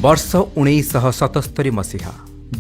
वर्ष 1977 मसीहा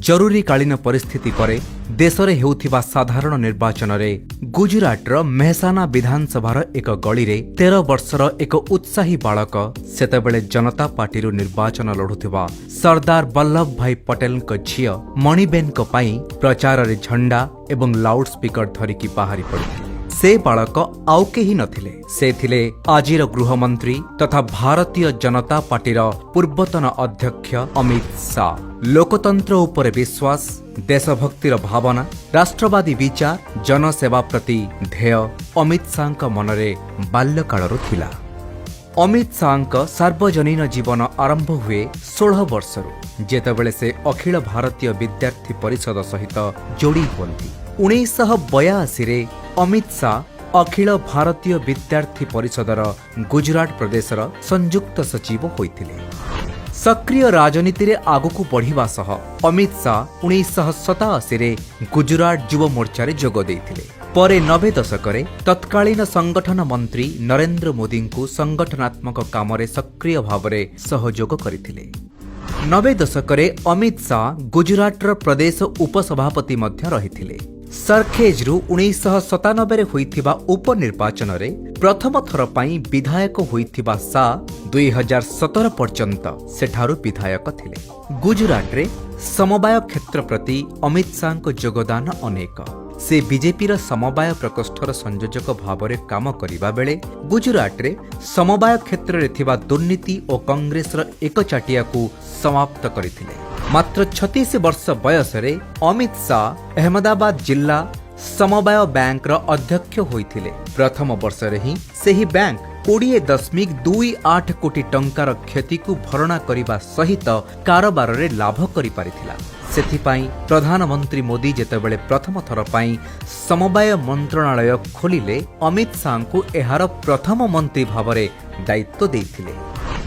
जरूरीकालीन परिस्थिति परे देशरे हेउथिबा साधारण निर्वाचन रे गुजरातर मेहसाना विधानसभार एक गली रे 13 वर्षर एक उत्साही बालक सेतेबेले जनता पार्टी निर्वाचन लढुथिबा सरदार वल्लभ भाई पटेल झिय मणिबेन पई प्रचार रे झंडा एवं लाउड स्पीकर धरिकी बाहरी पड़िथिले। से बालक आउ केही नथिले, से थिले आजिर गृहमंत्री तथा भारतीय जनता पार्टीर पूर्वतन अध्यक्ष अमित शाह। लोकतंत्र उपरे विश्वास, देशभक्तिर भावना, राष्ट्रवादी विचार, जनसेवा प्रति ध्येय अमित शाह मनरे बाल्यकालरू थिला। अमित शाह सार्वजनीन जीवन आरंभ हुए 16 वर्षरू जेतेबेले से अखिल भारतीय विद्यार्थी परिषद सहित जोड़ी हुअन्ति। 1982 रे अमित शाह अखिल भारतीय विद्यार्थी परिषदर गुजरात प्रदेशर संयुक्त सचिव होइथिले। सक्रिय राजनीति रे आगुकु बढ़िबा सह अमित शाह 1987 रे गुजरात युव मोर्चा रे जोग देइथिले। परे 90 दशकरे तत्कालीन संगठन मंत्री नरेंद्र मोदी को संगठनात्मक काम रे सक्रिय भावरे सहयोग करथिले। 90 दशकरे अमित शाह गुजरातर प्रदेश उपसभापति मध्य रहिथिले। सरखेजरू 1997 रे होइथिबा उपनिर्वाचन रे प्रथम थर पई विधायक होइथिबा शाह 2017 पर्यंत सेठारू विधायक थिले। गुजरात रे समवाय क्षेत्र प्रति अमित शाह को योगदान अनेक। से बीजेपीर समवाय प्रकोष्ठर संयोजक भावरे काम करिबा बेले गुजरात रे समवाय क्षेत्र रे थिबा दुर्नीति और कांग्रेसर एकचाटिया को समाप्त करथिले। मात्र 36 वर्ष बयस रे अमित शाह अहमदाबाद जिला समवाय बैंक अध्यक्ष होइथिले। प्रथम वर्ष रे ही सेही बैंक 20.28 कोटी टंकार क्षति को भरणा करिबा सहित कारोबार रे लाभ करि पारिथिला। सेथिपाई प्रधानमंत्री मोदी जेतेबेले प्रथम थर पाई समवाय मंत्रणालय खोलिले अमित शाह को एहार प्रथम मंत्री भावरे दायित्व देइथिले।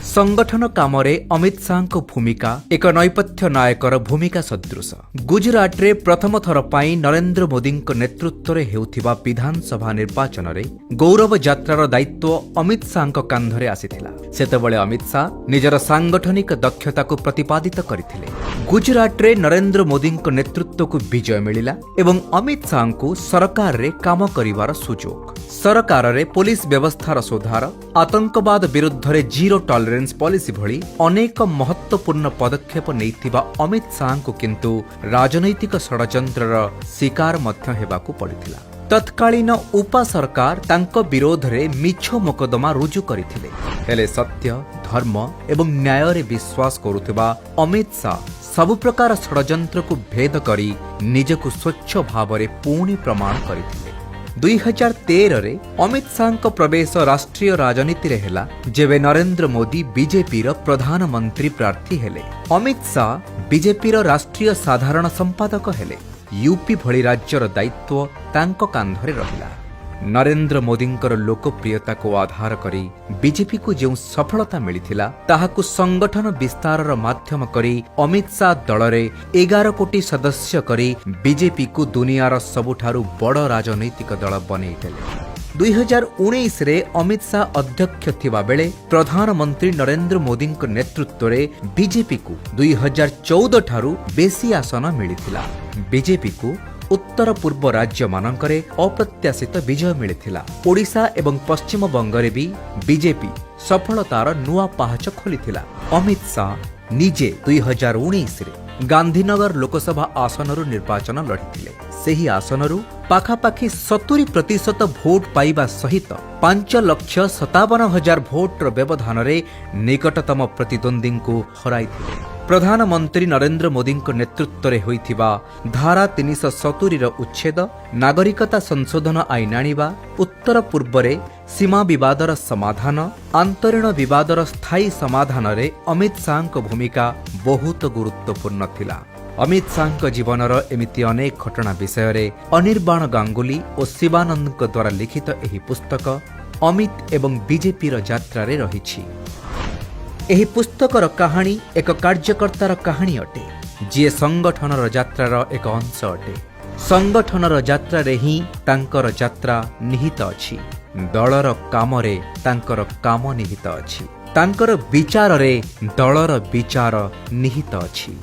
संगठन कामरे अमित शाह को भूमिका एक नैपथ्य नायकर भूमिका सदृश। गुजरात रे प्रथम थर पाई नरेंद्र मोदी नेतृत्व रे हेउथिबा विधानसभा निर्वाचन रे गौरव यात्रार दायित्व अमित शाह कांधरे आसीथिला। सेतेबेले अमित शाह निजर सांगठनिक दक्षता को प्रतिपादित करथिले। गुजरात रे नरेंद्र मोदी नेतृत्व को विजय मिलिला एवं अमित शाह को सरकार रे काम करिवार सुजोग। सरकार रे पुलिस व्यवस्थार सुधार, आतंकवाद विरुद्ध रे जीरो टॉलरेंस पॉलिसी भली अनेक महत्वपूर्ण पदक्षेप नैथिबा अमित शाह को किंतु राजनैतिक षडयंत्रर शिकार मध्य हेबाकू पड़िथिला। तत्कालीन उपा सरकार तांको विरोध रे मिछ मोकदमा रुजु करिथिले। हेले सत्य, धर्म एवं न्याय रे विश्वास करुथिबा अमित शाह सबु प्रकार षडयंत्र को भेद करी निजकु स्वच्छ भावरे पूर्ण प्रमाण करिथिले। 2013 रे अमित शाह को प्रवेश राष्ट्रीय राजनीति रे हेला जेबे नरेंद्र मोदी बीजेपी रो प्रधानमंत्री प्रार्थी हेले। अमित शाह बीजेपी रो राष्ट्रीय साधारण संपादक हेले। यूपी भली राज्यर दायित्व तांको कांधरे रहिला। नरेंद्र मोदींकर लोकप्रियता को आधार करी बीजेपी को जो सफलता मिलिथिला ताहाकु संगठन विस्तारर माध्यम करी अमित शाह दल रे 11 कोटी सदस्य करी बीजेपी को दुनियार सबुठारु बड़ राजनैतिक दल बनैतेले। 2019 रे अमित शाह अध्यक्ष थिबा बेले प्रधानमंत्री नरेंद्र मोदी नेतृत्व रे बीजेपी को 2014 ठारू बेसी आसन मिलिथिला। बीजेपी को उत्तर पूर्व राज्य मानकरे अप्रत्याशित विजय मिलिथिला। ओडिशा एवं पश्चिम बंगरे भी बीजेपी सफलतार नुआ पाहाच खोलिथिला। अमित शाह निजे 2019 रे गांधीनगर लोकसभा आसनरु निर्वाचन लढिथिले। सेही आसनरु पाखापाखी 70% भोट पाइबा सहित 5,57,000 भोटर व्यवधान रे निकटतम प्रतिद्वंदी को हराइथिले। प्रधानमंत्री नरेंद्र मोदी नेतृत्व रे होइथिबा धारा 370 रो उच्छेद, नागरिकता संशोधन आईन आनिबा, उत्तर पूर्व रे सीमा विवादर समाधान, आंतरीण विवादर स्थायी समाधान रे अमित शाह को भूमिका बहुत गुरुत्वपूर्ण थिला। अमित शाह जीवनर एमिति अनेक घटना विषय रे अनिर्बाण गांगुली और शिवानंद द्वारा लिखित एही पुस्तक अमित एवं बीजेपी रो यात्रा रे रहिछि। एही पुस्तकर कहानी एक कार्यकर्तार कहानी अटे जी संगठनर यात्रार एक अंश अटे। संगठनर यात्रा रे ही तांकर यात्रा निहित अछि। दलर कामरे तांकर काम निहित अछि। ତାଙ୍କର ବିଚାରରେ ଦଳର ବିଚାର ନିହିତ ଅଛି।